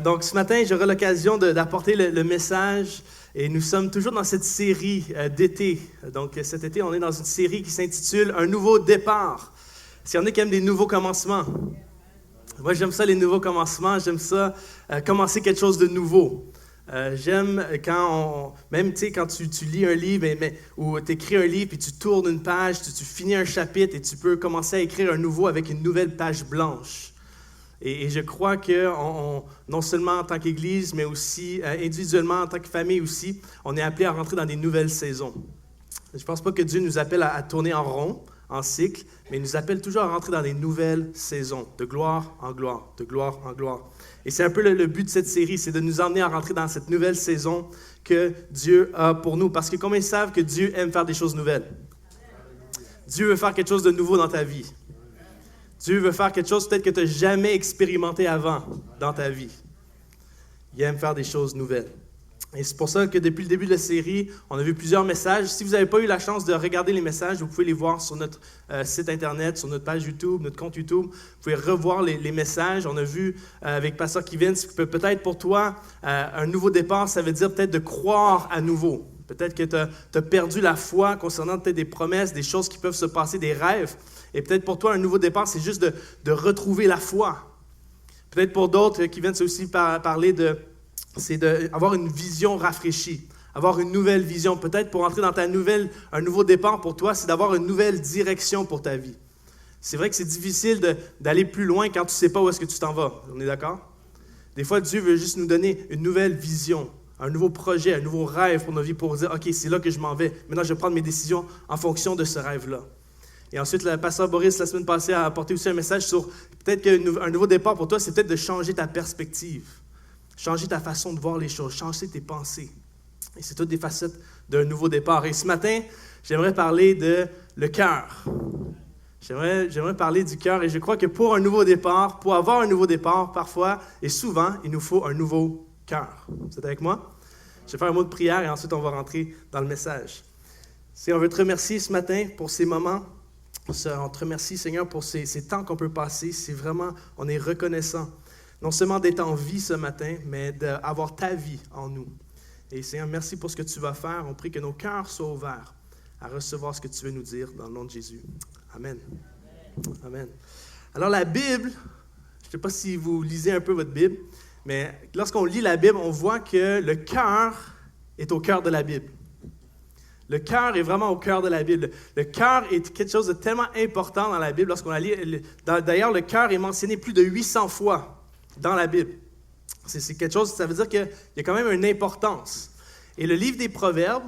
Donc, ce matin, j'aurai l'occasion d'apporter le message et nous sommes toujours dans cette série d'été. Donc, cet été, on est dans une série qui s'intitule « Un nouveau départ ». S'il y en a qui aiment des nouveaux commencements. Moi, j'aime ça, les nouveaux commencements. J'aime ça, commencer quelque chose de nouveau. J'aime quand même, tu sais, quand tu lis un livre ou tu écris un livre puis tu tournes une page, tu finis un chapitre et tu peux commencer à écrire un nouveau avec une nouvelle page blanche. Et je crois que non seulement en tant qu'Église, mais aussi individuellement, en tant que famille aussi, on est appelé à rentrer dans des nouvelles saisons. Je ne pense pas que Dieu nous appelle à tourner en rond, en cycle, mais il nous appelle toujours à rentrer dans des nouvelles saisons, de gloire en gloire, de gloire en gloire. Et c'est un peu le but de cette série, c'est de nous emmener à rentrer dans cette nouvelle saison que Dieu a pour nous. Parce que combien savent que Dieu aime faire des choses nouvelles? Dieu veut faire quelque chose de nouveau dans ta vie. Dieu veut faire quelque chose peut-être que tu n'as jamais expérimenté avant dans ta vie. Il aime faire des choses nouvelles. Et c'est pour ça que depuis le début de la série, on a vu plusieurs messages. Si vous n'avez pas eu la chance de regarder les messages, vous pouvez les voir sur notre site Internet, sur notre page YouTube, notre compte YouTube. Vous pouvez revoir les messages. On a vu avec Pasteur Kevin, peut-être pour toi, un nouveau départ, ça veut dire peut-être de croire à nouveau. Peut-être que tu as perdu la foi concernant peut-être des promesses, des choses qui peuvent se passer, des rêves. Et peut-être pour toi, un nouveau départ, c'est juste de retrouver la foi. Peut-être pour d'autres, qui viennent aussi parler c'est d'avoir une vision rafraîchie, avoir une nouvelle vision. Peut-être pour entrer dans un nouveau départ pour toi, c'est d'avoir une nouvelle direction pour ta vie. C'est vrai que c'est difficile d'aller plus loin quand tu ne sais pas où est-ce que tu t'en vas. On est d'accord? Des fois, Dieu veut juste nous donner une nouvelle vision, un nouveau projet, un nouveau rêve pour nos vies, pour dire « OK, c'est là que je m'en vais. Maintenant, je vais prendre mes décisions en fonction de ce rêve-là. » Et ensuite, le pasteur Boris, la semaine passée, a apporté aussi un message sur peut-être qu'un nouveau départ pour toi, c'est peut-être de changer ta perspective, changer ta façon de voir les choses, changer tes pensées. Et c'est toutes des facettes d'un nouveau départ. Et ce matin, j'aimerais parler de le cœur. J'aimerais parler du cœur. Et je crois que pour un nouveau départ, pour avoir un nouveau départ, parfois et souvent, il nous faut un nouveau cœur. Vous êtes avec moi? Je vais faire un mot de prière et ensuite on va rentrer dans le message. On veut te remercier ce matin pour ces moments. On te remercie, Seigneur, pour ces temps qu'on peut passer. C'est vraiment, on est reconnaissant. Non seulement d'être en vie ce matin, mais d'avoir ta vie en nous. Et Seigneur, merci pour ce que tu vas faire. On prie que nos cœurs soient ouverts à recevoir ce que tu veux nous dire dans le nom de Jésus. Amen. Amen. Alors la Bible, je ne sais pas si vous lisez un peu votre Bible, mais lorsqu'on lit la Bible, on voit que le cœur est au cœur de la Bible. Le cœur est vraiment au cœur de la Bible. Le cœur est quelque chose de tellement important dans la Bible lorsqu'on la lit. D'ailleurs, le cœur est mentionné plus de 800 fois dans la Bible. C'est quelque chose, ça veut dire qu'il y a quand même une importance. Et le livre des Proverbes,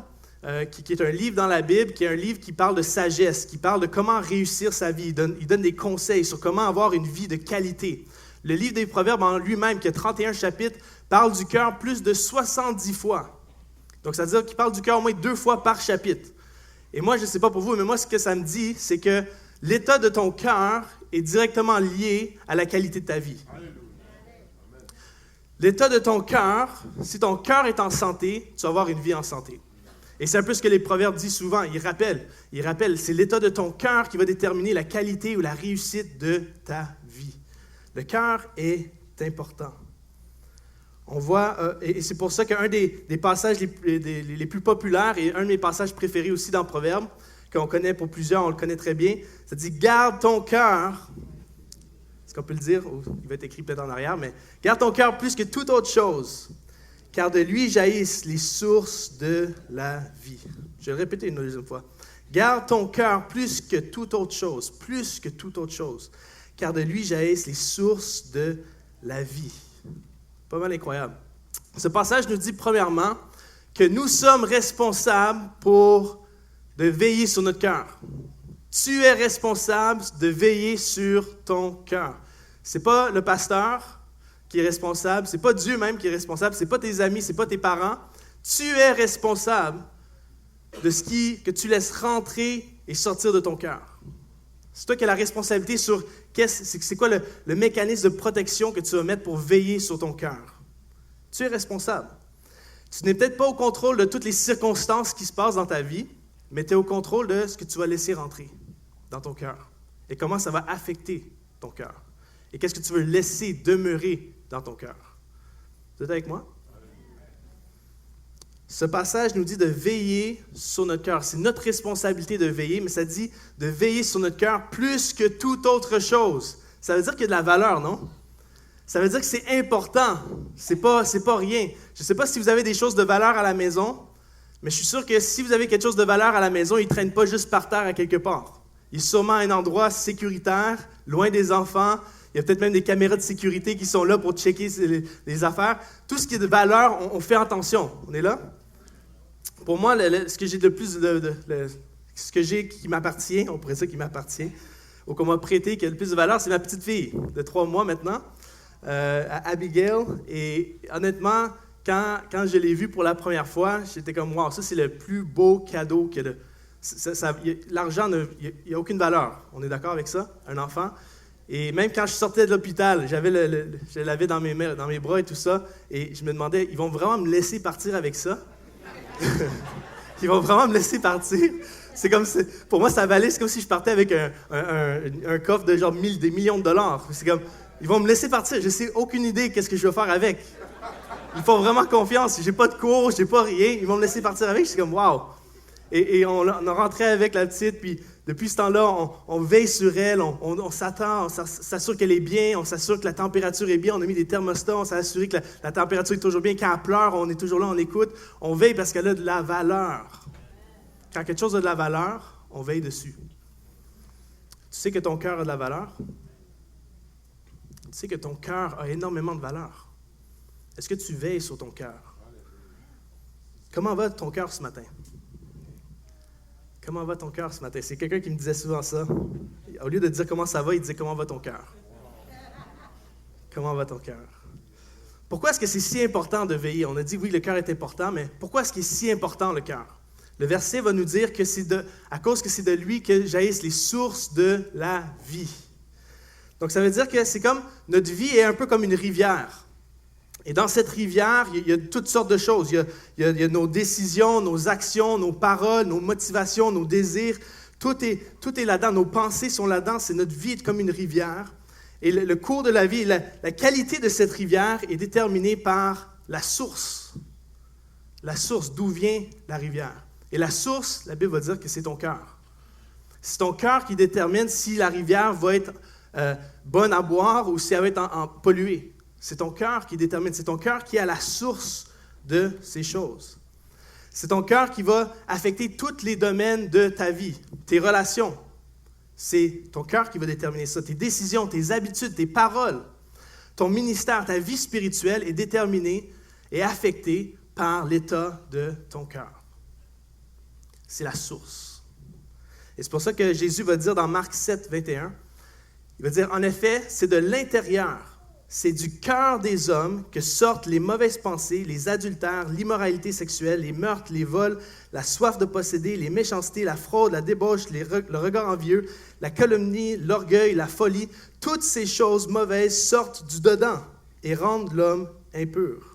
qui est un livre dans la Bible, qui est un livre qui parle de sagesse, qui parle de comment réussir sa vie. Il donne des conseils sur comment avoir une vie de qualité. Le livre des Proverbes en lui-même, qui a 31 chapitres, parle du cœur plus de 70 fois. Donc, ça veut dire qu'il parle du cœur au moins 2 fois par chapitre. Et moi, je ne sais pas pour vous, mais moi, ce que ça me dit, c'est que l'état de ton cœur est directement lié à la qualité de ta vie. L'état de ton cœur, si ton cœur est en santé, tu vas avoir une vie en santé. Et c'est un peu ce que les Proverbes disent souvent. Ils rappellent, c'est l'état de ton cœur qui va déterminer la qualité ou la réussite de ta vie. Le cœur est important. On voit, et c'est pour ça qu'un des passages les plus populaires et un de mes passages préférés aussi dans Proverbes, qu'on connaît pour plusieurs, on le connaît très bien, ça dit « Garde ton cœur ». Est-ce qu'on peut le dire? Il va être écrit peut-être en arrière, mais « Garde ton cœur plus que toute autre chose, car de lui jaillissent les sources de la vie. » Je vais le répéter une deuxième fois. « Garde ton cœur plus que toute autre chose, car de lui jaillissent les sources de la vie. » Pas mal incroyable. Ce passage nous dit premièrement que nous sommes responsables de veiller sur notre cœur. Tu es responsable de veiller sur ton cœur. C'est pas le pasteur qui est responsable, c'est pas Dieu même qui est responsable, c'est pas tes amis, c'est pas tes parents. Tu es responsable de ce que tu laisses rentrer et sortir de ton cœur. C'est toi qui as la responsabilité sur c'est quoi le mécanisme de protection que tu vas mettre pour veiller sur ton cœur. Tu es responsable. Tu n'es peut-être pas au contrôle de toutes les circonstances qui se passent dans ta vie, mais tu es au contrôle de ce que tu vas laisser rentrer dans ton cœur et comment ça va affecter ton cœur. Et qu'est-ce que tu veux laisser demeurer dans ton cœur. Vous êtes avec moi? Ce passage nous dit de veiller sur notre cœur. C'est notre responsabilité de veiller, mais ça dit de veiller sur notre cœur plus que toute autre chose. Ça veut dire qu'il y a de la valeur, non? Ça veut dire que c'est important. C'est pas rien. Je ne sais pas si vous avez des choses de valeur à la maison, mais je suis sûr que si vous avez quelque chose de valeur à la maison, il ne traîne pas juste par terre à quelque part. Il est sûrement à un endroit sécuritaire, loin des enfants. Il y a peut-être même des caméras de sécurité qui sont là pour checker les affaires. Tout ce qui est de valeur, on fait attention. On est là? Pour moi, ce que j'ai de plus ce que j'ai qui m'appartient, on pourrait dire qui m'appartient, ou qu'on m'a prêté, qui a le plus de valeur, c'est ma petite fille de 3 mois maintenant, Abigail. Et honnêtement, quand je l'ai vue pour la première fois, j'étais comme, wow, ça c'est le plus beau cadeau que l'argent, il n'y a aucune valeur. On est d'accord avec ça, un enfant? Et même quand je sortais de l'hôpital, je l'avais dans mes bras et tout ça, et je me demandais, ils vont vraiment me laisser partir avec ça? Ils vont vraiment me laisser partir? C'est comme si, pour moi, ça valait, c'est comme si je partais avec un coffre de genre des millions de dollars. C'est comme, ils vont me laisser partir, je sais aucune idée qu'est-ce que je vais faire avec. Ils font vraiment confiance, j'ai pas de cours, j'ai pas rien, ils vont me laisser partir avec, je suis comme, wow! Et on a rentré avec la petite, puis depuis ce temps-là, on veille sur elle, on s'attend, on s'assure qu'elle est bien, on s'assure que la température est bien, on a mis des thermostats, on s'est assuré que la température est toujours bien, quand elle pleure, on est toujours là, on écoute, on veille parce qu'elle a de la valeur. Quand quelque chose a de la valeur, on veille dessus. Tu sais que ton cœur a de la valeur? Tu sais que ton cœur a énormément de valeur. Est-ce que tu veilles sur ton cœur? Comment va ton cœur ce matin? Comment va ton cœur ce matin? C'est quelqu'un qui me disait souvent ça. Au lieu de dire comment ça va, il disait comment va ton cœur? Comment va ton cœur? Pourquoi est-ce que c'est si important de veiller? On a dit oui, le cœur est important, mais pourquoi est-ce qu'il est si important le cœur? Le verset va nous dire que c'est à cause que c'est de lui que jaillissent les sources de la vie. Donc ça veut dire que c'est comme, notre vie est un peu comme une rivière. Et dans cette rivière, il y a toutes sortes de choses. Il y a nos décisions, nos actions, nos paroles, nos motivations, nos désirs. Tout est là-dedans. Nos pensées sont là-dedans. C'est notre vie est comme une rivière. Et le cours de la vie, la qualité de cette rivière est déterminée par la source. La source, d'où vient la rivière. Et la source, la Bible va dire que c'est ton cœur. C'est ton cœur qui détermine si la rivière va être bonne à boire ou si elle va être polluée. C'est ton cœur qui détermine, c'est ton cœur qui est à la source de ces choses. C'est ton cœur qui va affecter tous les domaines de ta vie, tes relations. C'est ton cœur qui va déterminer ça. Tes décisions, tes habitudes, tes paroles, ton ministère, ta vie spirituelle est déterminée et affectée par l'état de ton cœur. C'est la source. Et c'est pour ça que Jésus va dire dans Marc 7, 21, il va dire, en effet, c'est de l'intérieur, c'est du cœur des hommes que sortent les mauvaises pensées, les adultères, l'immoralité sexuelle, les meurtres, les vols, la soif de posséder, les méchancetés, la fraude, la débauche, le regard envieux, la calomnie, l'orgueil, la folie. Toutes ces choses mauvaises sortent du dedans et rendent l'homme impur.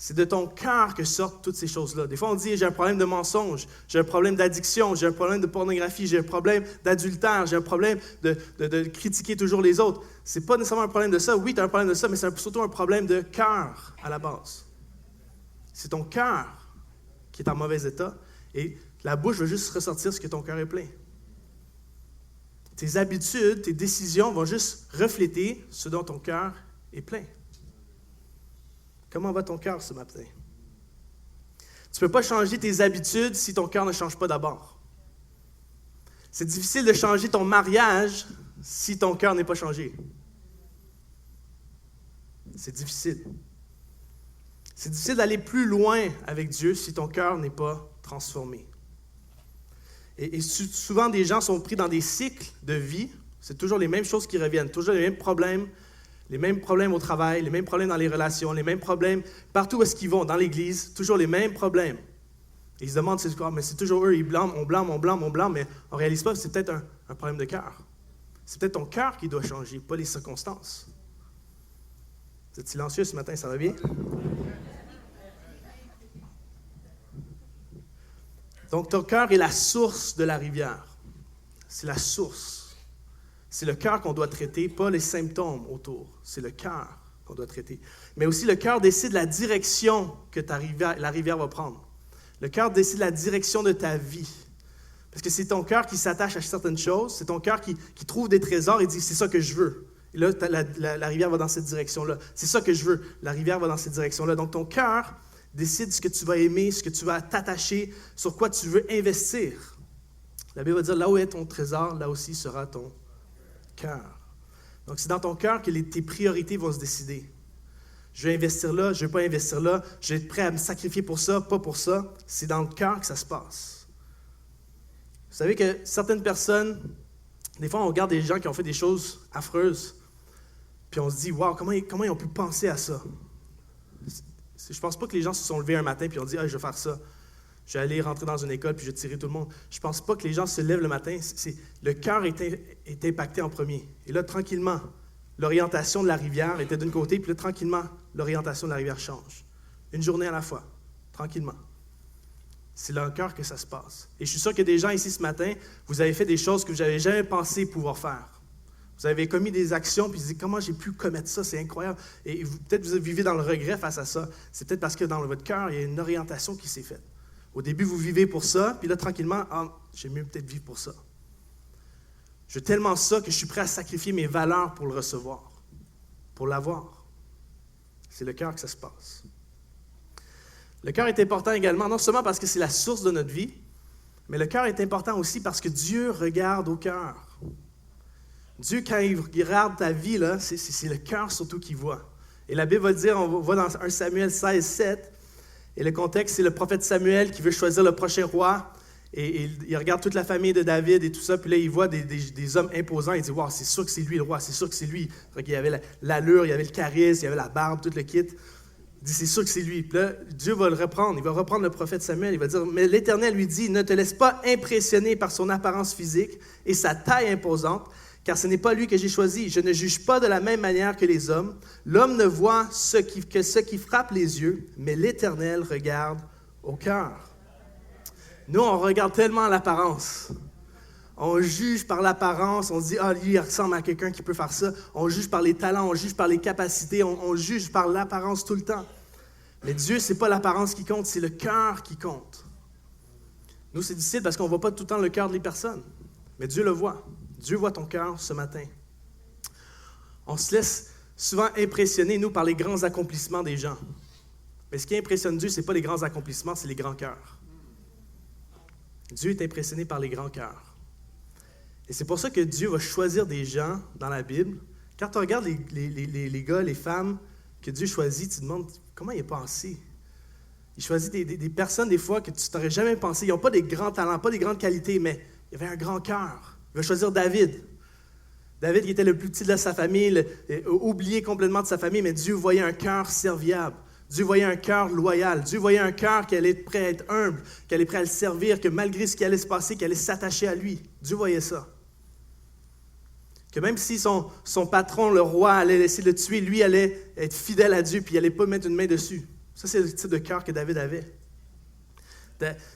C'est de ton cœur que sortent toutes ces choses-là. Des fois, on dit, j'ai un problème de mensonge, j'ai un problème d'addiction, j'ai un problème de pornographie, j'ai un problème d'adultère, j'ai un problème de critiquer toujours les autres. C'est pas nécessairement un problème de ça. Oui, tu as un problème de ça, mais c'est surtout un problème de cœur à la base. C'est ton cœur qui est en mauvais état et la bouche va juste ressortir ce que ton cœur est plein. Tes habitudes, tes décisions vont juste refléter ce dont ton cœur est plein. Comment va ton cœur ce matin? Tu ne peux pas changer tes habitudes si ton cœur ne change pas d'abord. C'est difficile de changer ton mariage si ton cœur n'est pas changé. C'est difficile. C'est difficile d'aller plus loin avec Dieu si ton cœur n'est pas transformé. Et souvent, des gens sont pris dans des cycles de vie. C'est toujours les mêmes choses qui reviennent, toujours les mêmes problèmes. Les mêmes problèmes au travail, les mêmes problèmes dans les relations, les mêmes problèmes partout où est-ce qu'ils vont, dans l'église, toujours les mêmes problèmes. Et ils se demandent, c'est quoi? Mais c'est toujours eux, ils blâment, on blâme, mais on ne réalise pas que c'est peut-être un problème de cœur. C'est peut-être ton cœur qui doit changer, pas les circonstances. Vous êtes silencieux ce matin, ça va bien? Donc ton cœur est la source de la rivière. C'est la source. C'est le cœur qu'on doit traiter, pas les symptômes autour. C'est le cœur on doit traiter. Mais aussi, le cœur décide la direction que la rivière va prendre. Le cœur décide la direction de ta vie. Parce que c'est ton cœur qui s'attache à certaines choses, c'est ton cœur qui trouve des trésors et dit « c'est ça que je veux ». Et là, la rivière va dans cette direction-là. C'est ça que je veux, la rivière va dans cette direction-là. Donc, ton cœur décide ce que tu vas aimer, ce que tu vas t'attacher, sur quoi tu veux investir. La Bible va dire « là où est ton trésor, là aussi sera ton cœur ». Donc, c'est dans ton cœur que tes priorités vont se décider. Je vais investir là, je ne vais pas investir là, je vais être prêt à me sacrifier pour ça, pas pour ça. C'est dans le cœur que ça se passe. Vous savez que certaines personnes, des fois, on regarde des gens qui ont fait des choses affreuses, puis on se dit, wow, comment ils ont pu penser à ça? Je ne pense pas que les gens se sont levés un matin et ont dit, je vais faire ça. Je vais aller rentrer dans une école puis je vais tirer tout le monde. Je ne pense pas que les gens se lèvent le matin. Le cœur est impacté en premier. Et là, tranquillement, l'orientation de la rivière était d'un côté, puis là, tranquillement, l'orientation de la rivière change. Une journée à la fois, tranquillement. C'est dans le cœur que ça se passe. Et je suis sûr qu'il y a des gens ici ce matin, vous avez fait des choses que vous n'avez jamais pensé pouvoir faire. Vous avez commis des actions, puis vous dites, comment j'ai pu commettre ça, c'est incroyable. Et peut-être vous vivez dans le regret face à ça. C'est peut-être parce que dans votre cœur, il y a une orientation qui s'est faite. Au début, vous vivez pour ça, puis là, tranquillement, j'aime mieux peut-être vivre pour ça. Je veux tellement ça que je suis prêt à sacrifier mes valeurs pour le recevoir, pour l'avoir. C'est le cœur que ça se passe. Le cœur est important également, non seulement parce que c'est la source de notre vie, mais le cœur est important aussi parce que Dieu regarde au cœur. Dieu, quand il regarde ta vie, là, c'est le cœur surtout qu'il voit. Et la Bible va dire, on voit dans 1 Samuel 16, 7, et le contexte, c'est le prophète Samuel qui veut choisir le prochain roi. Et il regarde toute la famille de David et tout ça, puis là, il voit des hommes imposants. Il dit, wow, c'est sûr que c'est lui le roi, c'est sûr que c'est lui. Il y avait l'allure, il y avait le charisme, il y avait la barbe, tout le kit. Il dit, c'est sûr que c'est lui. Puis là, Dieu va le reprendre. Il va reprendre le prophète Samuel. Il va dire, mais l'Éternel lui dit, ne te laisse pas impressionner par son apparence physique et sa taille imposante, car ce n'est pas lui que j'ai choisi. Je ne juge pas de la même manière que les hommes. L'homme ne voit que ce qui frappe les yeux, mais l'Éternel regarde au cœur. Nous, on regarde tellement l'apparence. On juge par l'apparence. On se dit, lui, il ressemble à quelqu'un qui peut faire ça. On juge par les talents, on juge par les capacités, on juge par l'apparence tout le temps. Mais Dieu, ce n'est pas l'apparence qui compte, c'est le cœur qui compte. Nous, c'est difficile parce qu'on ne voit pas tout le temps le cœur des personnes. Mais Dieu le voit. Dieu voit ton cœur ce matin. On se laisse souvent impressionner, nous, par les grands accomplissements des gens. Mais ce qui impressionne Dieu, ce n'est pas les grands accomplissements, c'est les grands cœurs. Dieu est impressionné par les grands cœurs. Et c'est pour ça que Dieu va choisir des gens dans la Bible. Quand tu regardes les gars, les femmes que Dieu choisit, tu te demandes comment il a pensé. Il choisit des personnes, des fois, que tu t'aurais jamais pensé. Ils n'ont pas des grands talents, pas des grandes qualités, mais il y avait un grand cœur. Il va choisir David. David, qui était le plus petit de sa famille, oublié complètement de sa famille, mais Dieu voyait un cœur serviable. Dieu voyait un cœur loyal. Dieu voyait un cœur qui allait être prêt à être humble, qui allait être prêt à le servir, que malgré ce qui allait se passer, qui allait s'attacher à lui. Dieu voyait ça. Que même si son patron, le roi, allait essayer de le tuer, lui allait être fidèle à Dieu, puis il n'allait pas mettre une main dessus. Ça, c'est le type de cœur que David avait.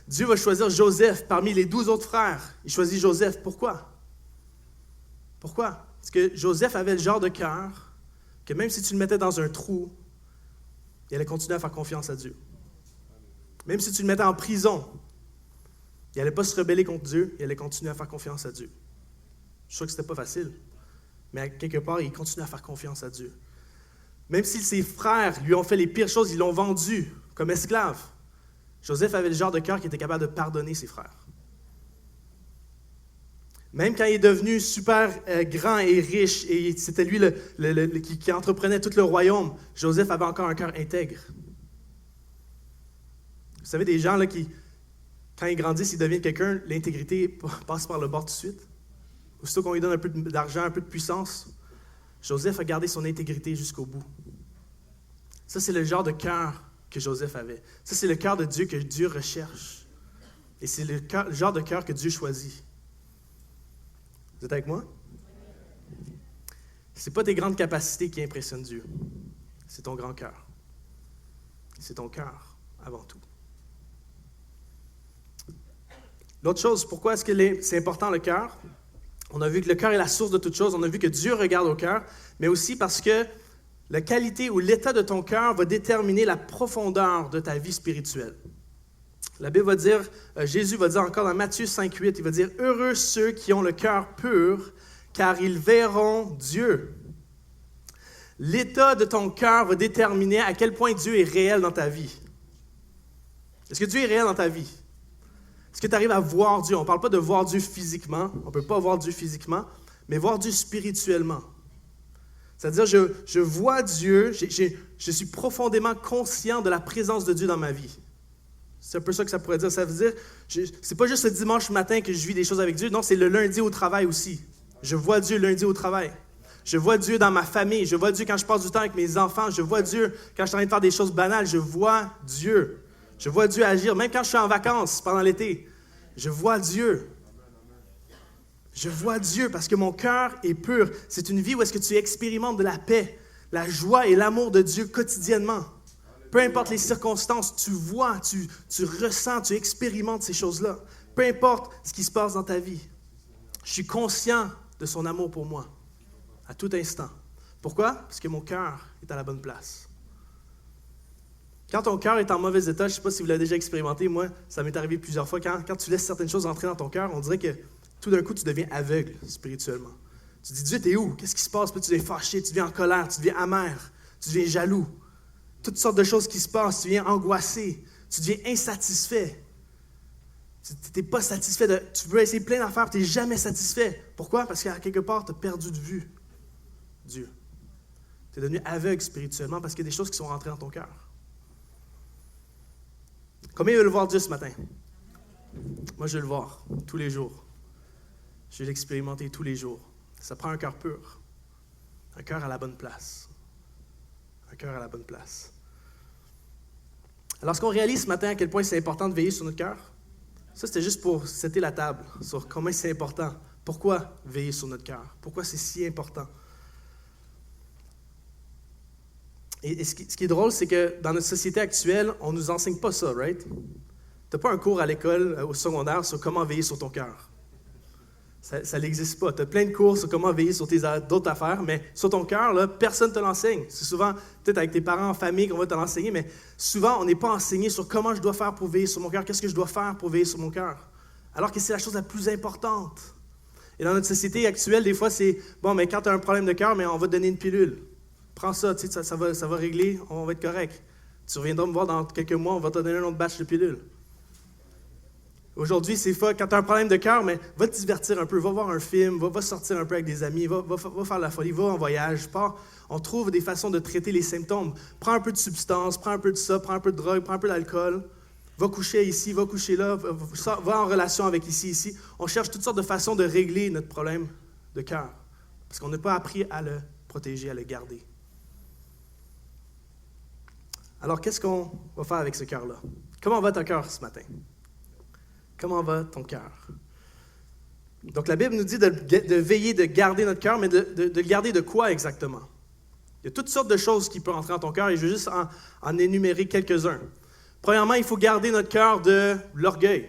Dieu va choisir Joseph parmi les 12 autres frères. Il choisit Joseph. Pourquoi? Pourquoi? Parce que Joseph avait le genre de cœur que même si tu le mettais dans un trou, il allait continuer à faire confiance à Dieu. Même si tu le mettais en prison, il n'allait pas se rebeller contre Dieu, il allait continuer à faire confiance à Dieu. Je suis sûr que ce n'était pas facile, mais à quelque part, il continue à faire confiance à Dieu. Même si ses frères lui ont fait les pires choses, ils l'ont vendu comme esclave, Joseph avait le genre de cœur qui était capable de pardonner ses frères. Même quand il est devenu super grand et riche, et c'était lui qui entreprenait tout le royaume, Joseph avait encore un cœur intègre. Vous savez, des gens là, qui, quand ils grandissent, ils deviennent quelqu'un, l'intégrité passe par le bord tout de suite. Aussitôt qu'on lui donne un peu d'argent, un peu de puissance, Joseph a gardé son intégrité jusqu'au bout. Ça, c'est le genre de cœur que Joseph avait. Ça, c'est le cœur de Dieu que Dieu recherche. Et c'est le genre de cœur que Dieu choisit. Vous êtes avec moi? Ce n'est pas tes grandes capacités qui impressionnent Dieu. C'est ton grand cœur. C'est ton cœur, avant tout. L'autre chose, pourquoi est-ce que c'est important le cœur? On a vu que le cœur est la source de toute chose. On a vu que Dieu regarde au cœur, mais aussi parce que la qualité ou l'état de ton cœur va déterminer la profondeur de ta vie spirituelle. La Bible va dire, Jésus va dire encore dans Matthieu 5,8, il va dire « Heureux ceux qui ont le cœur pur, car ils verront Dieu. » L'état de ton cœur va déterminer à quel point Dieu est réel dans ta vie. Est-ce que Dieu est réel dans ta vie? Est-ce que tu arrives à voir Dieu? On ne parle pas de voir Dieu physiquement, on ne peut pas voir Dieu physiquement, mais voir Dieu spirituellement. C'est-à-dire, je vois Dieu, je suis profondément conscient de la présence de Dieu dans ma vie. C'est un peu ça que ça pourrait dire. Ça veut dire, c'est pas juste le dimanche matin que je vis des choses avec Dieu, non, c'est le lundi au travail aussi. Je vois Dieu lundi au travail. Je vois Dieu dans ma famille. Je vois Dieu quand je passe du temps avec mes enfants. Je vois Dieu quand je suis en train de faire des choses banales. Je vois Dieu. Je vois Dieu agir. Même quand je suis en vacances pendant l'été, je vois Dieu. Je vois Dieu parce que mon cœur est pur. C'est une vie où est-ce que tu expérimentes de la paix, la joie et l'amour de Dieu quotidiennement. Peu importe les circonstances, tu vois, tu ressens, tu expérimentes ces choses-là. Peu importe ce qui se passe dans ta vie. Je suis conscient de son amour pour moi, à tout instant. Pourquoi? Parce que mon cœur est à la bonne place. Quand ton cœur est en mauvais état, je ne sais pas si vous l'avez déjà expérimenté, moi, ça m'est arrivé plusieurs fois, quand tu laisses certaines choses entrer dans ton cœur, on dirait que tout d'un coup, tu deviens aveugle spirituellement. Tu dis, Dieu, t'es où? Qu'est-ce qui se passe? Puis tu deviens fâché, tu deviens en colère, tu deviens amer, tu deviens jaloux. Toutes sortes de choses qui se passent, tu deviens angoissé, tu deviens insatisfait. Tu n'es pas satisfait, tu veux essayer plein d'affaires, tu n'es jamais satisfait. Pourquoi? Parce qu'à quelque part, tu as perdu de vue Dieu. Tu es devenu aveugle spirituellement parce qu'il y a des choses qui sont rentrées dans ton cœur. Combien veulent voir Dieu ce matin? Moi, je veux le voir tous les jours. Je vais l'expérimenter tous les jours. Ça prend un cœur pur, un cœur à la bonne place. Un cœur à la bonne place. Alors, est-ce qu'on réalise ce matin à quel point c'est important de veiller sur notre cœur? Ça, c'était juste pour setter la table sur combien c'est important. Pourquoi veiller sur notre cœur? Pourquoi c'est si important? Et ce qui est drôle, c'est que dans notre société actuelle, on ne nous enseigne pas ça, right? Tu n'as pas un cours à l'école, au secondaire, sur comment veiller sur ton cœur. Ça n'existe pas. Tu as plein de cours sur comment veiller sur d'autres affaires, mais sur ton cœur, là, personne ne te l'enseigne. C'est souvent, peut-être avec tes parents en famille qu'on va te l'enseigner, mais souvent, on n'est pas enseigné sur comment je dois faire pour veiller sur mon cœur, qu'est-ce que je dois faire pour veiller sur mon cœur. Alors que c'est la chose la plus importante. Et dans notre société actuelle, des fois, c'est, bon, mais quand tu as un problème de cœur, mais on va te donner une pilule. Prends ça, tu sais, ça va régler, on va être correct. Tu reviendras me voir dans quelques mois, on va te donner un autre batch de pilules. Aujourd'hui, c'est quand tu as un problème de cœur, mais va te divertir un peu, va voir un film, va sortir un peu avec des amis, va faire la folie, va en voyage, pars. On trouve des façons de traiter les symptômes. Prends un peu de substance, prends un peu de ça, prends un peu de drogue, prends un peu d'alcool. Va coucher ici, va coucher là, va en relation avec ici. On cherche toutes sortes de façons de régler notre problème de cœur. Parce qu'on n'a pas appris à le protéger, à le garder. Alors, qu'est-ce qu'on va faire avec ce cœur-là? Comment va ton cœur ce matin? Comment va ton cœur? Donc, la Bible nous dit de veiller, de garder notre cœur, mais de garder de quoi exactement? Il y a toutes sortes de choses qui peuvent entrer dans ton cœur et je vais juste en énumérer quelques-uns. Premièrement, il faut garder notre cœur de l'orgueil.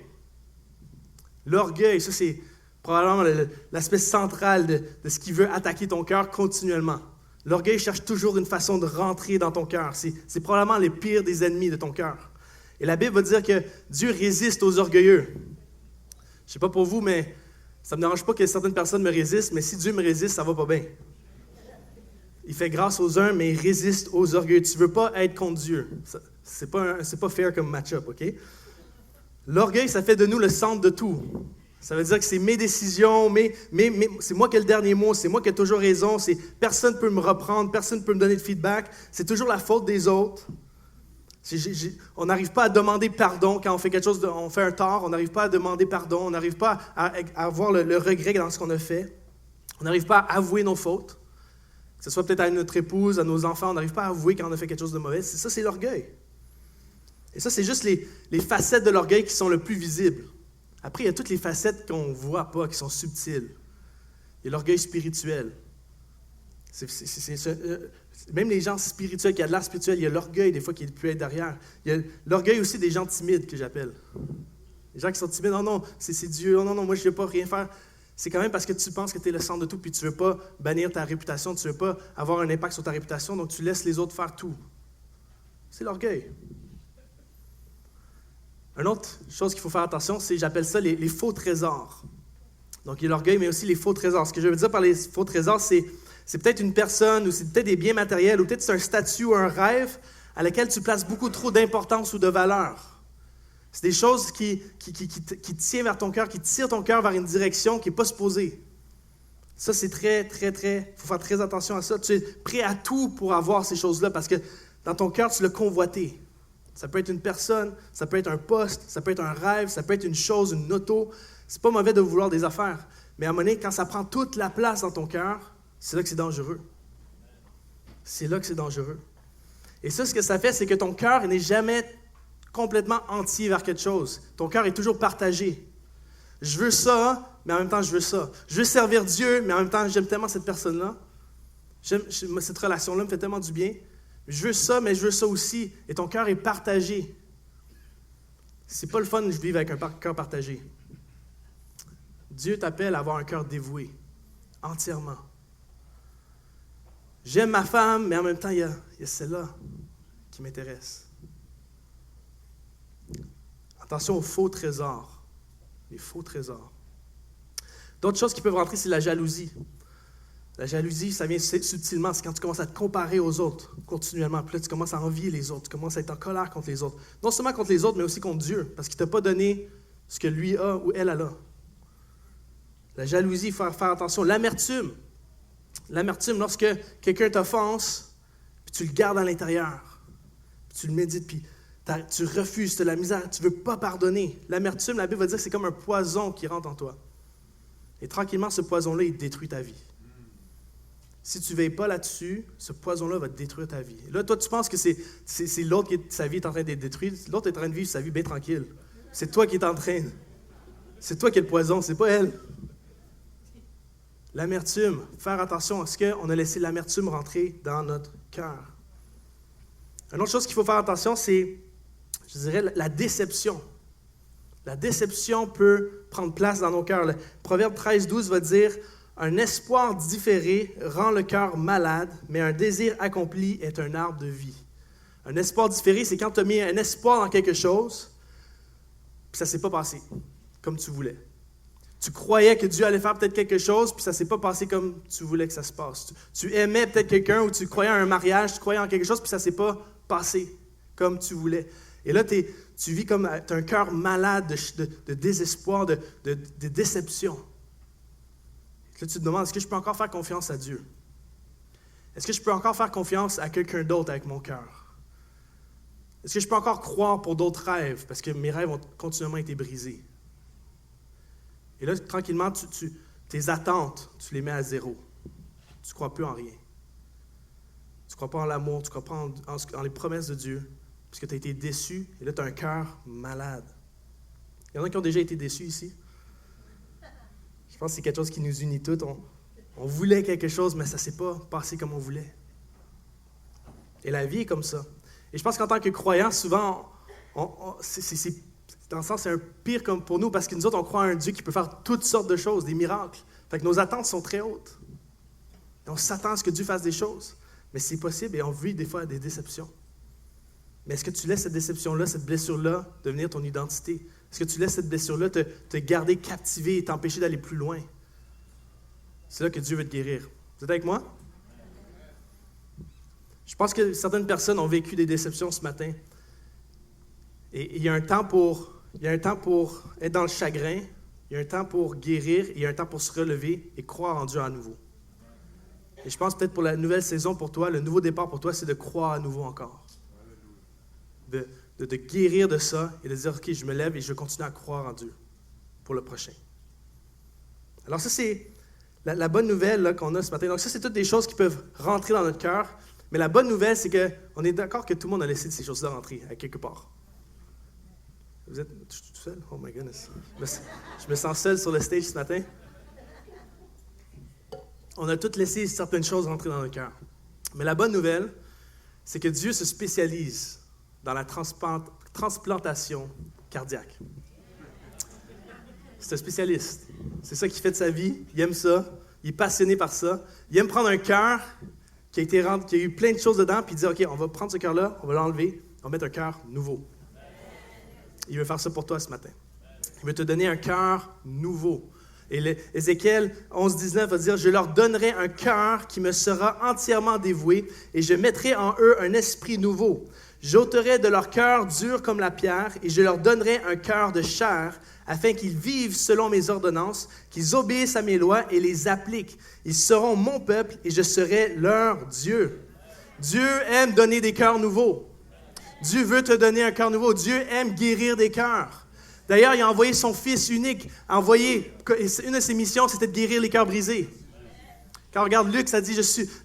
L'orgueil, ça c'est probablement l'aspect central de ce qui veut attaquer ton cœur continuellement. L'orgueil cherche toujours une façon de rentrer dans ton cœur. C'est probablement les pires des ennemis de ton cœur. Et la Bible va dire que Dieu résiste aux orgueilleux. Je ne sais pas pour vous, mais ça ne me dérange pas que certaines personnes me résistent, mais si Dieu me résiste, ça ne va pas bien. Il fait grâce aux uns, mais il résiste aux orgueilleux. Tu ne veux pas être contre Dieu. Ce n'est pas fair comme match-up, OK? L'orgueil, ça fait de nous le centre de tout. Ça veut dire que c'est mes décisions, c'est moi qui ai le dernier mot, c'est moi qui ai toujours raison, personne ne peut me reprendre, personne ne peut me donner de feedback, c'est toujours la faute des autres. On n'arrive pas à demander pardon quand on fait quelque chose, on fait un tort, on n'arrive pas à demander pardon, on n'arrive pas à avoir le regret dans ce qu'on a fait, on n'arrive pas à avouer nos fautes, que ce soit peut-être à notre épouse, à nos enfants, on n'arrive pas à avouer quand on a fait quelque chose de mauvais. Ça, c'est l'orgueil. Et ça, c'est juste les facettes de l'orgueil qui sont le plus visibles. Après, il y a toutes les facettes qu'on ne voit pas, qui sont subtiles. Il y a l'orgueil spirituel. Même les gens spirituels, qui ont de l'air spirituel, il y a l'orgueil des fois qui peut être derrière. Il y a l'orgueil aussi des gens timides que j'appelle. Les gens qui sont timides, non, c'est Dieu, non, moi je ne vais pas rien faire. c'est quand même parce que tu penses que tu es le centre de tout, puis tu ne veux pas bannir ta réputation, tu ne veux pas avoir un impact sur ta réputation, donc tu laisses les autres faire tout. C'est l'orgueil. Une autre chose qu'il faut faire attention, c'est, j'appelle ça les faux trésors. Donc, il y a l'orgueil, mais aussi les faux trésors. Ce que je veux dire par les faux trésors, c'est peut-être une personne, ou c'est peut-être des biens matériels, ou peut-être c'est un statut ou un rêve à laquelle tu places beaucoup trop d'importance ou de valeur. C'est des choses qui tiennent vers ton cœur, qui tirent ton cœur vers une direction qui n'est pas supposée. Ça, c'est très, très, très... Il faut faire très attention à ça. Tu es prêt à tout pour avoir ces choses-là parce que dans ton cœur, tu l'as convoité. Ça peut être une personne, ça peut être un poste, ça peut être un rêve, ça peut être une chose, une auto. C'est pas mauvais de vouloir des affaires. Mais à un moment donné, quand ça prend toute la place dans ton cœur, c'est là que c'est dangereux. C'est là que c'est dangereux. Et ça, ce que ça fait, c'est que ton cœur n'est jamais complètement entier vers quelque chose. Ton cœur est toujours partagé. Je veux ça, mais en même temps, je veux ça. Je veux servir Dieu, mais en même temps, j'aime tellement cette personne-là. Cette relation-là me fait tellement du bien. Je veux ça, mais je veux ça aussi. Et ton cœur est partagé. C'est pas le fun de vivre avec un cœur partagé. Dieu t'appelle à avoir un cœur dévoué, entièrement. J'aime ma femme, mais en même temps, il y a celle-là qui m'intéresse. Attention aux faux trésors. Les faux trésors. D'autres choses qui peuvent rentrer, c'est la jalousie. La jalousie, ça vient subtilement. C'est quand tu commences à te comparer aux autres continuellement. Puis là, tu commences à envier les autres. Tu commences à être en colère contre les autres. Non seulement contre les autres, mais aussi contre Dieu. Parce qu'il ne t'a pas donné ce que lui a ou elle a. La jalousie, il faut faire attention. L'amertume. L'amertume, lorsque quelqu'un t'offense, puis tu le gardes à l'intérieur. Puis tu le médites, puis tu refuses, tu as la misère, tu ne veux pas pardonner. L'amertume, la Bible va dire que c'est comme un poison qui rentre en toi. Et tranquillement, ce poison-là, il détruit ta vie. Si tu ne veilles pas là-dessus, ce poison-là va détruire ta vie. Là, toi, tu penses que c'est l'autre qui sa vie est en train d'être détruite. L'autre est en train de vivre sa vie bien tranquille. C'est toi qui es en train. C'est toi qui es le poison, c'est pas elle. L'amertume. Faire attention à ce qu'on a laissé l'amertume rentrer dans notre cœur. Une autre chose qu'il faut faire attention, c'est, je dirais, la déception. La déception peut prendre place dans nos cœurs. Le Proverbe 13-12 va dire « Un espoir différé rend le cœur malade, mais un désir accompli est un arbre de vie. » Un espoir différé, c'est quand tu as mis un espoir dans quelque chose, puis ça ne s'est pas passé comme tu voulais. Tu croyais que Dieu allait faire peut-être quelque chose, puis ça ne s'est pas passé comme tu voulais que ça se passe. Tu aimais peut-être quelqu'un, ou tu croyais à un mariage, tu croyais en quelque chose, puis ça ne s'est pas passé comme tu voulais. Et là, tu vis comme tu as un cœur malade de désespoir, de déception. Là, tu te demandes, est-ce que je peux encore faire confiance à Dieu? Est-ce que je peux encore faire confiance à quelqu'un d'autre avec mon cœur? Est-ce que je peux encore croire pour d'autres rêves? Parce que mes rêves ont continuellement été brisés. Et là, tranquillement, tes attentes, tu les mets à zéro. Tu ne crois plus en rien. Tu ne crois pas en l'amour, tu ne crois pas en les promesses de Dieu, parce que tu as été déçu, et là, tu as un cœur malade. Il y en a qui ont déjà été déçus ici. Je pense que c'est quelque chose qui nous unit tous. On voulait quelque chose, mais ça ne s'est pas passé comme on voulait. Et la vie est comme ça. Et je pense qu'en tant que croyants, souvent, dans le sens, c'est un pire comme pour nous, parce que nous autres, on croit à un Dieu qui peut faire toutes sortes de choses, des miracles. Fait que nos attentes sont très hautes. Et on s'attend à ce que Dieu fasse des choses. Mais c'est possible et on vit des fois des déceptions. Mais est-ce que tu laisses cette déception-là, cette blessure-là, devenir ton identité? Est-ce que tu laisses cette blessure-là te garder captivé et t'empêcher d'aller plus loin? C'est là que Dieu veut te guérir. Vous êtes avec moi? Je pense que certaines personnes ont vécu des déceptions ce matin. Et il y a un temps pour être dans le chagrin, il y a un temps pour guérir, et il y a un temps pour se relever et croire en Dieu à nouveau. Et je pense peut-être pour la nouvelle saison pour toi, le nouveau départ pour toi, c'est de croire à nouveau encore. De te guérir de ça et de dire, OK, je me lève et je continue à croire en Dieu pour le prochain. Alors ça, c'est la bonne nouvelle là, qu'on a ce matin. Donc ça, c'est toutes des choses qui peuvent rentrer dans notre cœur. Mais la bonne nouvelle, c'est qu'on est d'accord que tout le monde a laissé ces choses-là rentrer à quelque part. Vous êtes tout seul? Oh my goodness. Je me sens seul sur le stage ce matin. On a tous laissé certaines choses rentrer dans notre cœur. Mais la bonne nouvelle, c'est que Dieu se spécialise dans la transplantation cardiaque. C'est un spécialiste. C'est ça qu'il fait de sa vie. Il aime ça. Il est passionné par ça. Il aime prendre un cœur qui a eu plein de choses dedans, puis il dit, OK, on va prendre ce cœur-là, on va l'enlever, on va mettre un cœur nouveau. Il veut faire ça pour toi ce matin. Il veut te donner un cœur nouveau. Et Ézéchiel 11:19 va dire, « Je leur donnerai un cœur qui me sera entièrement dévoué, et je mettrai en eux un esprit nouveau. J'ôterai de leur cœur dur comme la pierre, et je leur donnerai un cœur de chair, afin qu'ils vivent selon mes ordonnances, qu'ils obéissent à mes lois et les appliquent. Ils seront mon peuple, et je serai leur Dieu. » Dieu aime donner des cœurs nouveaux. Dieu veut te donner un cœur nouveau. Dieu aime guérir des cœurs. D'ailleurs, il a envoyé son Fils unique. Une de ses missions, c'était de guérir les cœurs brisés. Quand on regarde Luc, ça dit,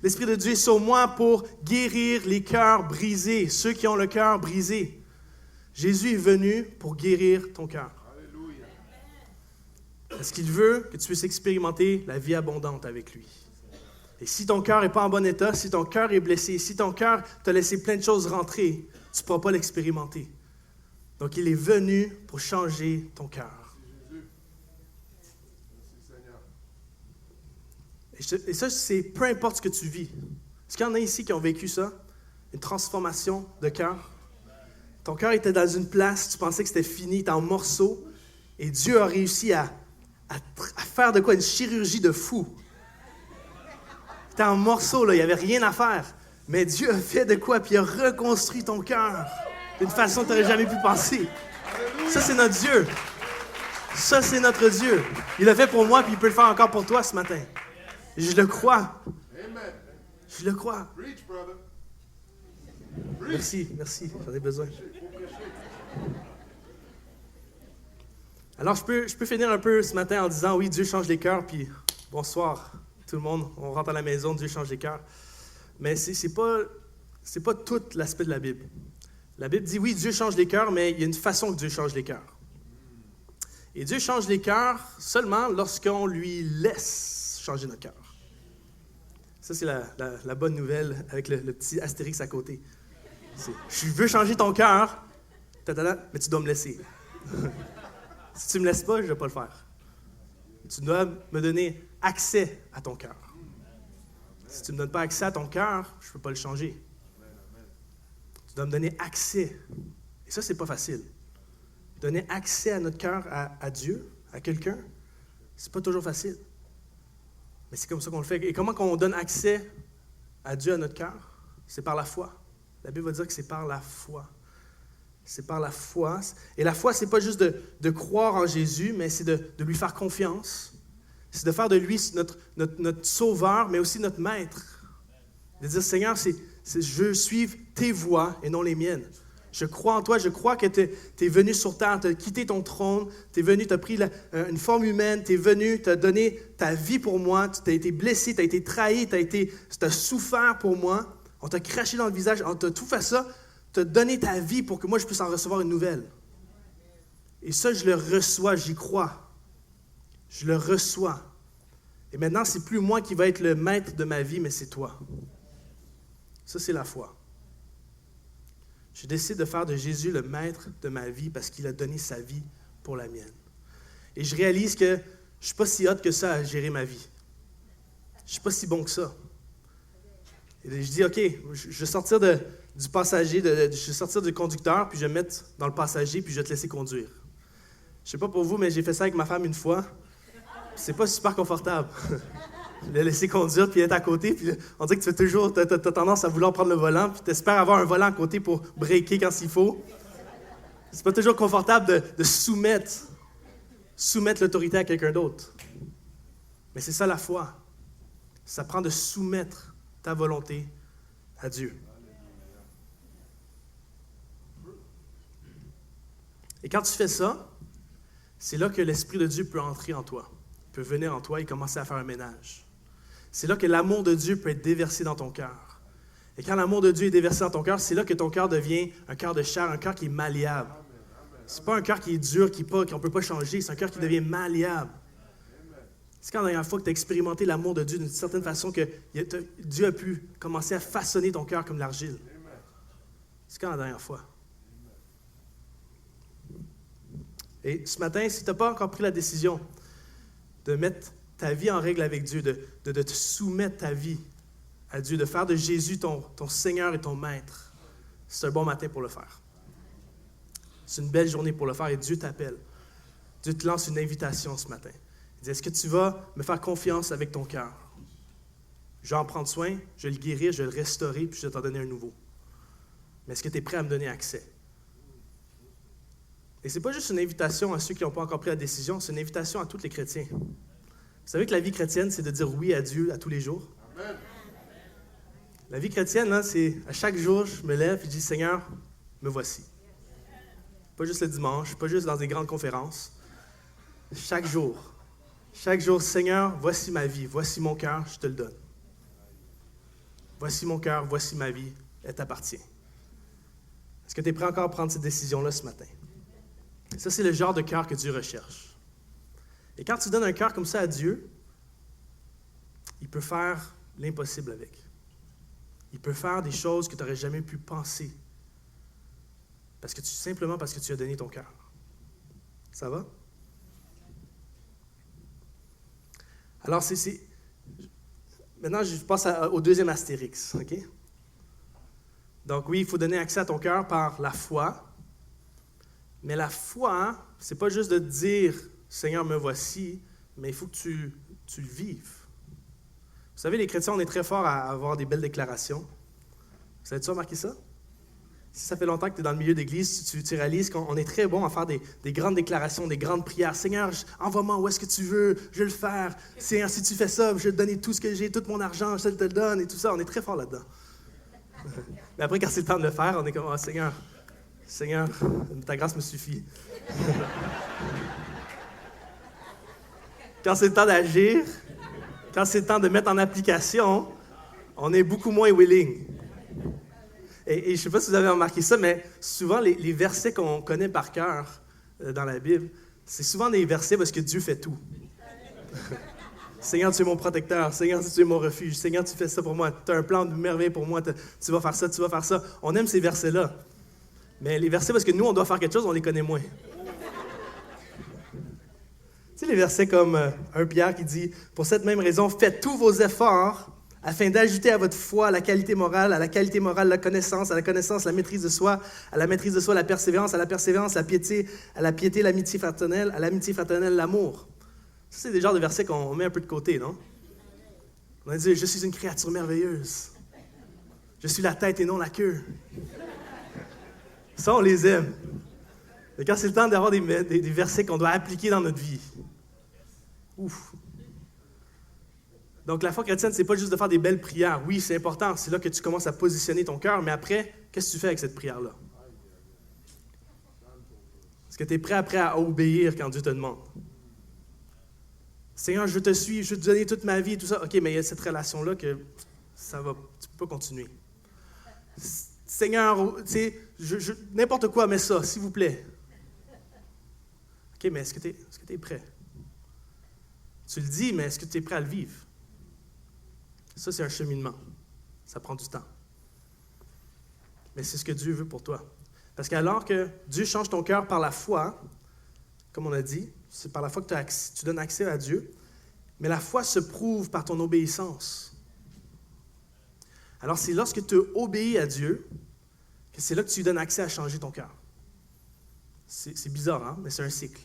l'Esprit de Dieu est sur moi pour guérir les cœurs brisés, ceux qui ont le cœur brisé. Jésus est venu pour guérir ton cœur. Parce qu'il veut que tu puisses expérimenter la vie abondante avec lui. Et si ton cœur n'est pas en bon état, si ton cœur est blessé, si ton cœur t'a laissé plein de choses rentrer, tu ne pourras pas l'expérimenter. Donc, il est venu pour changer ton cœur. Et ça, c'est peu importe ce que tu vis. Est-ce qu'il y en a ici qui ont vécu ça? Une transformation de cœur? Ton cœur était dans une place, tu pensais que c'était fini, tu es en morceaux, et Dieu a réussi à faire de quoi? Une chirurgie de fou. Tu étais en morceaux, là, il n'y avait rien à faire. Mais Dieu a fait de quoi? Puis il a reconstruit ton cœur d'une façon que tu n'aurais jamais pu penser. Ça, c'est notre Dieu. Ça, c'est notre Dieu. Il l'a fait pour moi, puis il peut le faire encore pour toi ce matin. Je le crois. Je le crois. Merci, j'en ai besoin. Alors, je peux finir un peu ce matin en disant, oui, Dieu change les cœurs, puis bonsoir tout le monde, on rentre à la maison, Dieu change les cœurs. Mais c'est pas tout l'aspect de la Bible. La Bible dit, oui, Dieu change les cœurs, mais il y a une façon que Dieu change les cœurs. Et Dieu change les cœurs seulement lorsqu'on lui laisse changer notre cœur. Ça, c'est la bonne nouvelle avec le petit astérix à côté. Je veux changer ton cœur, mais tu dois me laisser. Si tu ne me laisses pas, je ne vais pas le faire. Tu dois me donner accès à ton cœur. Si tu ne me donnes pas accès à ton cœur, je ne peux pas le changer. Tu dois me donner accès. Et ça, c'est pas facile. Donner accès à notre cœur à Dieu, à quelqu'un, c'est pas toujours facile. Mais c'est comme ça qu'on le fait. Et comment qu'on donne accès à Dieu, à notre cœur? C'est par la foi. La Bible va dire que c'est par la foi. C'est par la foi. Et la foi, c'est pas juste de croire en Jésus, mais c'est de lui faire confiance. C'est de faire de lui notre sauveur, mais aussi notre maître. De dire, Seigneur, je veux suivre tes voies et non les miennes. Je crois en toi, je crois que tu es venu sur terre, tu as quitté ton trône, tu es venu, tu as pris une forme humaine, tu es venu, tu as donné ta vie pour moi, tu as été blessé, tu as été trahi, tu as souffert pour moi, on t'a craché dans le visage, on t'a tout fait ça, tu as donné ta vie pour que moi je puisse en recevoir une nouvelle. Et ça, je le reçois, j'y crois. Je le reçois. Et maintenant, c'est plus moi qui va être le maître de ma vie, mais c'est toi. Ça, c'est la foi. Je décide de faire de Jésus le maître de ma vie parce qu'il a donné sa vie pour la mienne. Et je réalise que je ne suis pas si hot que ça à gérer ma vie. Je ne suis pas si bon que ça. Et je dis, OK, je vais sortir du passager, je vais sortir du conducteur, puis je vais me mettre dans le passager, puis je vais te laisser conduire. Je ne sais pas pour vous, mais j'ai fait ça avec ma femme une fois. C'est pas super confortable. Le laisser conduire, puis être à côté, puis on dirait que tu as tendance à vouloir prendre le volant, puis tu espères avoir un volant à côté pour breaker quand il faut. C'est pas toujours confortable de soumettre l'autorité à quelqu'un d'autre. Mais c'est ça la foi. Ça prend de soumettre ta volonté à Dieu. Et quand tu fais ça, c'est là que l'Esprit de Dieu peut entrer en toi, peut venir en toi et commencer à faire un ménage. C'est là que l'amour de Dieu peut être déversé dans ton cœur. Et quand l'amour de Dieu est déversé dans ton cœur, c'est là que ton cœur devient un cœur de chair, un cœur qui est malléable. C'est pas un cœur qui est dur, qu'on ne peut pas changer, c'est un cœur qui devient malléable. C'est quand la dernière fois que tu as expérimenté l'amour de Dieu d'une certaine façon que Dieu a pu commencer à façonner ton cœur comme l'argile. C'est quand la dernière fois? Et ce matin, si tu n'as pas encore pris la décision de mettre ta vie en règle avec Dieu, de te soumettre ta vie à Dieu, de faire de Jésus ton Seigneur et ton Maître, c'est un bon matin pour le faire. C'est une belle journée pour le faire et Dieu t'appelle. Dieu te lance une invitation ce matin. Il dit, est-ce que tu vas me faire confiance avec ton cœur? Je vais en prendre soin, je vais le guérir, je vais le restaurer, puis je vais t'en donner un nouveau. Mais est-ce que tu es prêt à me donner accès? Et ce n'est pas juste une invitation à ceux qui n'ont pas encore pris la décision, c'est une invitation à tous les chrétiens. Vous savez que la vie chrétienne, c'est de dire oui à Dieu à tous les jours? Amen. La vie chrétienne, là, c'est à chaque jour, je me lève et je dis, Seigneur, me voici. Pas juste le dimanche, pas juste dans des grandes conférences. Chaque jour, Seigneur, voici ma vie, voici mon cœur, je te le donne. Voici mon cœur, voici ma vie, elle t'appartient. Est-ce que tu es prêt encore à prendre cette décision-là ce matin? Ça, c'est le genre de cœur que Dieu recherche. Et quand tu donnes un cœur comme ça à Dieu, il peut faire l'impossible avec. Il peut faire des choses que tu n'aurais jamais pu penser. Simplement parce que tu as donné ton cœur. Ça va? Alors, maintenant, je passe au deuxième astérix. OK? Donc oui, il faut donner accès à ton cœur par la foi. Mais la foi, c'est pas juste de te dire « Seigneur, me voici », mais il faut que tu le vives. Vous savez, les chrétiens, on est très forts à avoir des belles déclarations. Vous avez-tu remarqué ça? Si ça fait longtemps que tu es dans le milieu d'église, tu réalises qu'on est très bon à faire des grandes déclarations, des grandes prières. « Seigneur, envoie-moi où est-ce que tu veux, je vais le faire. Seigneur, si tu fais ça, je vais te donner tout ce que j'ai, tout mon argent, je te le donne. » Et tout ça, on est très fort là-dedans. Mais après, quand c'est le temps de le faire, on est comme « Oh, Seigneur, ta grâce me suffit. » Quand c'est le temps d'agir, quand c'est le temps de mettre en application, on est beaucoup moins willing. Et je ne sais pas si vous avez remarqué ça, mais souvent, les versets qu'on connaît par cœur dans la Bible, c'est souvent des versets parce que Dieu fait tout. Seigneur, tu es mon protecteur. Seigneur, tu es mon refuge. Seigneur, tu fais ça pour moi. Tu as un plan de merveille pour moi. Tu vas faire ça, tu vas faire ça. On aime ces versets-là. Mais les versets, parce que nous, on doit faire quelque chose, on les connaît moins. Tu sais, les versets comme 1 Pierre qui dit « Pour cette même raison, faites tous vos efforts afin d'ajouter à votre foi la qualité morale, à la qualité morale la connaissance, à la connaissance la maîtrise de soi, à la maîtrise de soi la persévérance, à la persévérance la piété, à la piété l'amitié fraternelle, à l'amitié fraternelle l'amour. » Ça, c'est des genres de versets qu'on met un peu de côté, non? On a dit « Je suis une créature merveilleuse. Je suis la tête et non la queue. » Ça, on les aime. Mais quand c'est le temps d'avoir des versets qu'on doit appliquer dans notre vie, ouf! Donc, la foi chrétienne, c'est pas juste de faire des belles prières. Oui, c'est important. C'est là que tu commences à positionner ton cœur. Mais après, qu'est-ce que tu fais avec cette prière-là? Est-ce que tu es prêt après à obéir quand Dieu te demande? Seigneur, je te suis, je vais te donner toute ma vie et tout ça. OK, mais il y a cette relation-là que tu ne peux pas continuer. Seigneur, tu sais, n'importe quoi, mais ça, s'il vous plaît. OK, mais est-ce que tu es prêt? Tu le dis, mais est-ce que tu es prêt à le vivre? Ça, c'est un cheminement. Ça prend du temps. Mais c'est ce que Dieu veut pour toi. Parce qu'alors que Dieu change ton cœur par la foi, comme on a dit, c'est par la foi que tu donnes accès à Dieu, mais la foi se prouve par ton obéissance. Alors, c'est lorsque tu obéis à Dieu que c'est là que tu lui donnes accès à changer ton cœur. C'est bizarre, hein? Mais c'est un cycle.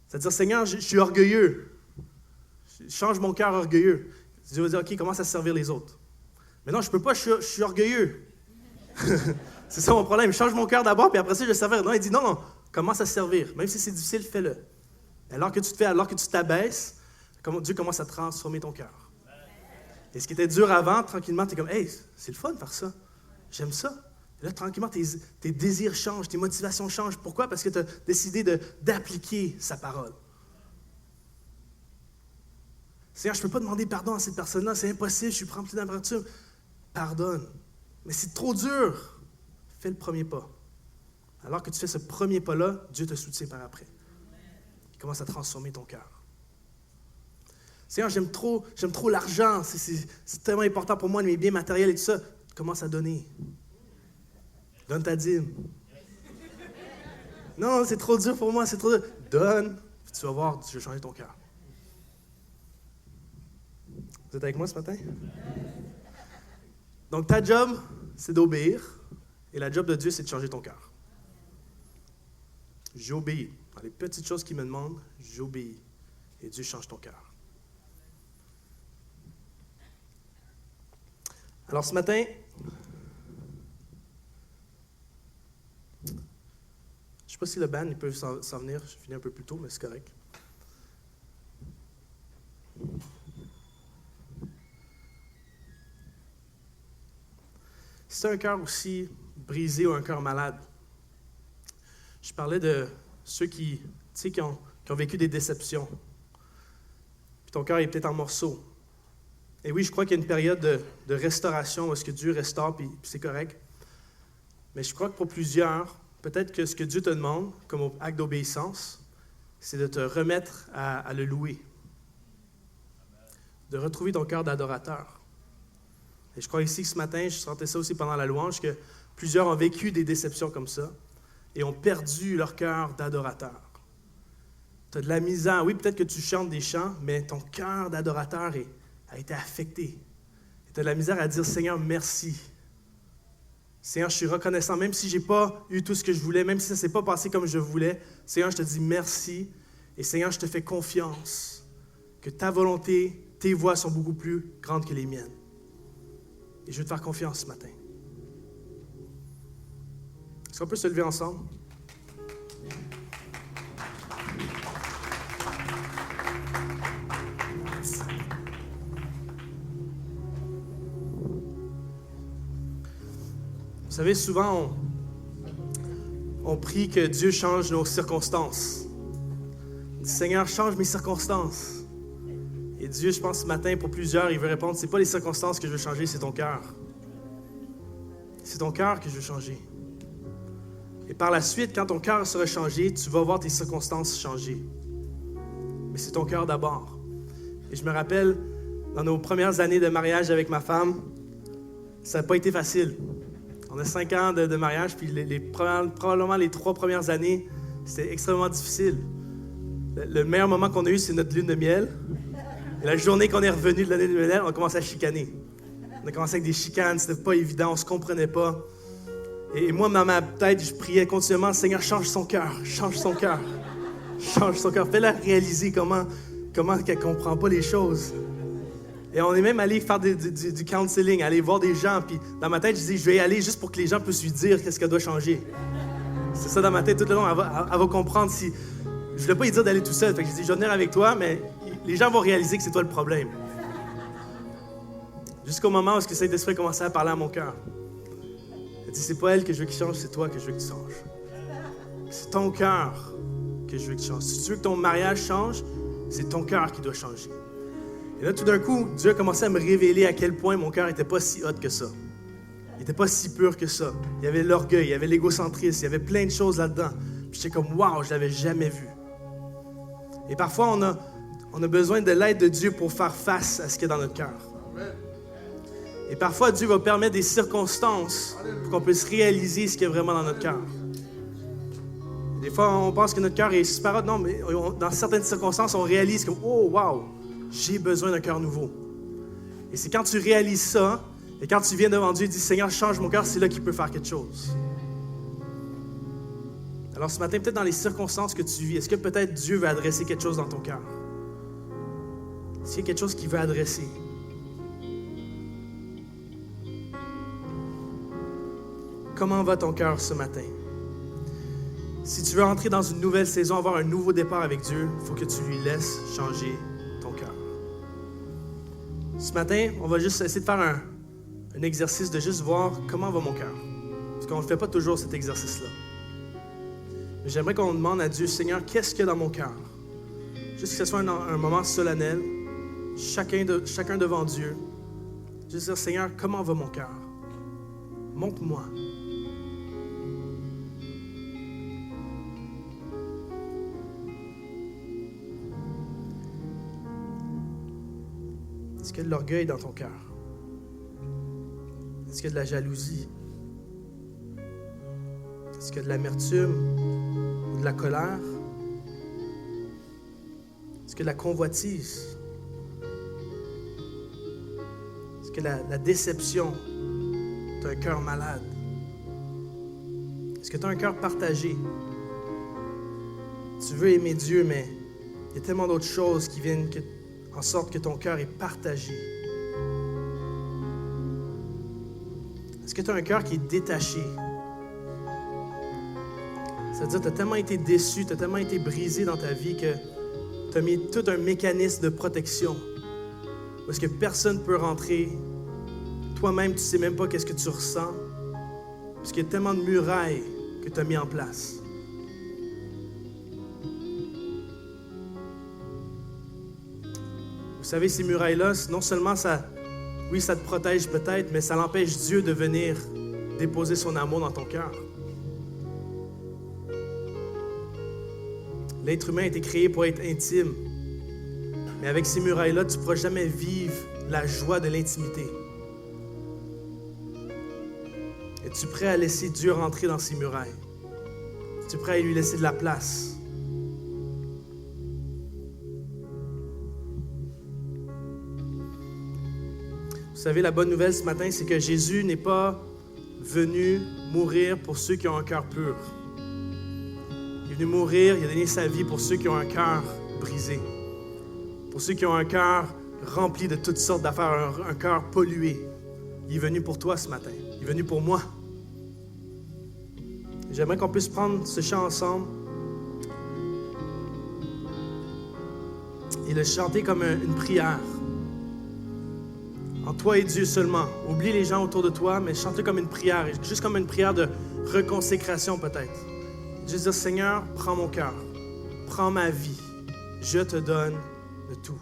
C'est-à-dire, Seigneur, je suis orgueilleux. Change mon cœur orgueilleux. Dieu va dire, OK, commence à servir les autres. Mais non, je ne peux pas, je suis orgueilleux. C'est ça mon problème. Change mon cœur d'abord, puis après ça, je vais servir. Non, il dit, non, commence à servir. Même si c'est difficile, fais-le. Alors que tu t'abaisses, Dieu commence à transformer ton cœur. Et ce qui était dur avant, tranquillement, tu es comme, hey, c'est le fun de faire ça. J'aime ça. Et là, tranquillement, tes désirs changent, tes motivations changent. Pourquoi? Parce que tu as décidé d'appliquer sa parole. Seigneur, je ne peux pas demander pardon à cette personne-là, c'est impossible, je suis rempli d'amertume. Pardonne. Mais c'est trop dur. Fais le premier pas. Alors que tu fais ce premier pas-là, Dieu te soutient par après. Il commence à transformer ton cœur. Seigneur, j'aime trop l'argent, c'est tellement important pour moi, mes biens matériels et tout ça. Commence à donner. Donne ta dîme. Non, c'est trop dur pour moi, c'est trop dur. Donne, puis tu vas voir, Dieu va changer ton cœur. Vous êtes avec moi ce matin? Donc, ta job, c'est d'obéir. Et la job de Dieu, c'est de changer ton cœur. J'obéis. Dans les petites choses qu'il me demande, j'obéis. Et Dieu change ton cœur. Alors ce matin, je ne sais pas si le band, ils peuvent s'en venir. Je finis un peu plus tôt, mais c'est correct. Si tu as un cœur aussi brisé ou un cœur malade, je parlais de ceux qui ont vécu des déceptions. Puis ton cœur est peut-être en morceaux. Et oui, je crois qu'il y a une période de restauration où est-ce que Dieu restaure, puis c'est correct. Mais je crois que pour plusieurs, peut-être que ce que Dieu te demande, comme acte d'obéissance, c'est de te remettre à le louer. De retrouver ton cœur d'adorateur. Et je crois ici que ce matin, je sentais ça aussi pendant la louange, que plusieurs ont vécu des déceptions comme ça et ont perdu leur cœur d'adorateur. Tu as de la misère. Oui, peut-être que tu chantes des chants, mais ton cœur d'adorateur a été affecté. Tu as de la misère à dire, Seigneur, merci. Seigneur, je suis reconnaissant, même si je n'ai pas eu tout ce que je voulais, même si ça ne s'est pas passé comme je voulais. Seigneur, je te dis merci. Et Seigneur, je te fais confiance que ta volonté, tes voies sont beaucoup plus grandes que les miennes. Et je veux te faire confiance ce matin. Est-ce qu'on peut se lever ensemble? Vous savez, souvent, on prie que Dieu change nos circonstances. On dit, Seigneur, change mes circonstances. Et Dieu, je pense, ce matin, pour plusieurs, il veut répondre, c'est pas les circonstances que je veux changer, c'est ton cœur. C'est ton cœur que je veux changer. Et par la suite, quand ton cœur sera changé, tu vas voir tes circonstances changer. Mais c'est ton cœur d'abord. Et je me rappelle, dans nos premières années de mariage avec ma femme, ça n'a pas été facile. On a 5 ans de mariage, puis probablement les 3 premières années, c'était extrêmement difficile. Le meilleur moment qu'on a eu, c'est notre lune de miel. Et la journée qu'on est revenu de l'année de miel, on a commencé à chicaner. On a commencé avec des chicanes, c'était pas évident, on se comprenait pas. Et moi, dans ma tête, je priais continuellement, Seigneur, change son cœur, change son cœur, change son cœur. Fais-la réaliser comment qu'elle comprend pas les choses. Et on est même allé faire du counseling, aller voir des gens. Puis dans ma tête, je dis, je vais y aller juste pour que les gens puissent lui dire qu'est-ce qu'elle doit changer. C'est ça dans ma tête tout le long. Elle va comprendre si... Je ne voulais pas lui dire d'aller tout seul. Fait que je dis, je vais venir avec toi, mais les gens vont réaliser que c'est toi le problème. Jusqu'au moment où le Saint-Esprit commençait à parler à mon cœur. Il dit, c'est pas elle que je veux qu'il change, c'est toi que je veux qu'il change. C'est ton cœur que je veux qu'il change. Si tu veux que ton mariage change, c'est ton cœur qui doit changer. Et là, tout d'un coup, Dieu a commencé à me révéler à quel point mon cœur n'était pas si hot que ça. Il n'était pas si pur que ça. Il y avait l'orgueil, il y avait l'égocentrisme, il y avait plein de choses là-dedans. Puis j'étais comme, waouh, je ne l'avais jamais vu. Et parfois, on a besoin de l'aide de Dieu pour faire face à ce qu'il y a dans notre cœur. Et parfois, Dieu va permettre des circonstances pour qu'on puisse réaliser ce qu'il y a vraiment dans notre cœur. Des fois, on pense que notre cœur est super hot. Non, mais dans certaines circonstances, on réalise que, oh, wow, j'ai besoin d'un cœur nouveau. Et c'est quand tu réalises ça, et quand tu viens devant Dieu et dis, Seigneur, change mon cœur, c'est là qu'il peut faire quelque chose. Alors ce matin, peut-être dans les circonstances que tu vis, est-ce que peut-être Dieu veut adresser quelque chose dans ton cœur? Est-ce qu'il y a quelque chose qu'il veut adresser? Comment va ton cœur ce matin? Si tu veux entrer dans une nouvelle saison, avoir un nouveau départ avec Dieu, il faut que tu lui laisses changer ton cœur. Ce matin, on va juste essayer de faire un exercice de juste voir comment va mon cœur. Parce qu'on ne fait pas toujours cet exercice-là. Mais j'aimerais qu'on demande à Dieu, Seigneur, qu'est-ce qu'il y a dans mon cœur? Juste que ce soit un moment solennel, chacun devant Dieu. Juste dire, Seigneur, comment va mon cœur? Montre-moi. Est-ce qu'il y a de l'orgueil dans ton cœur? Est-ce qu'il y a de la jalousie? Est-ce qu'il y a de l'amertume? de la colère? Est-ce que la convoitise? Est-ce que la déception? Tu as un cœur malade? Est-ce que tu as un cœur partagé? Tu veux aimer Dieu, mais il y a tellement d'autres choses qui viennent en sorte que ton cœur est partagé. Est-ce que tu as un cœur qui est détaché? C'est-à-dire que tu as tellement été déçu, tu as tellement été brisé dans ta vie que tu as mis tout un mécanisme de protection. Parce que personne ne peut rentrer. Toi-même, tu ne sais même pas qu'est-ce que tu ressens. Parce qu'il y a tellement de murailles que tu as mis en place. Vous savez, ces murailles-là, non seulement ça te protège peut-être, mais ça l'empêche Dieu de venir déposer son amour dans ton cœur. L'être humain a été créé pour être intime. Mais avec ces murailles-là, tu ne pourras jamais vivre la joie de l'intimité. Es-tu prêt à laisser Dieu rentrer dans ces murailles? Es-tu prêt à lui laisser de la place? Vous savez, la bonne nouvelle ce matin, c'est que Jésus n'est pas venu mourir pour ceux qui ont un cœur pur. Il est venu mourir, il a donné sa vie pour ceux qui ont un cœur brisé. Pour ceux qui ont un cœur rempli de toutes sortes d'affaires, un cœur pollué. Il est venu pour toi ce matin. Il est venu pour moi. J'aimerais qu'on puisse prendre ce chant ensemble et le chanter comme une prière. En toi et Dieu seulement. Oublie les gens autour de toi, mais chante-le comme une prière, juste comme une prière de reconsécration peut-être. Juste dire, Seigneur, prends mon cœur, prends ma vie, je te donne de tout.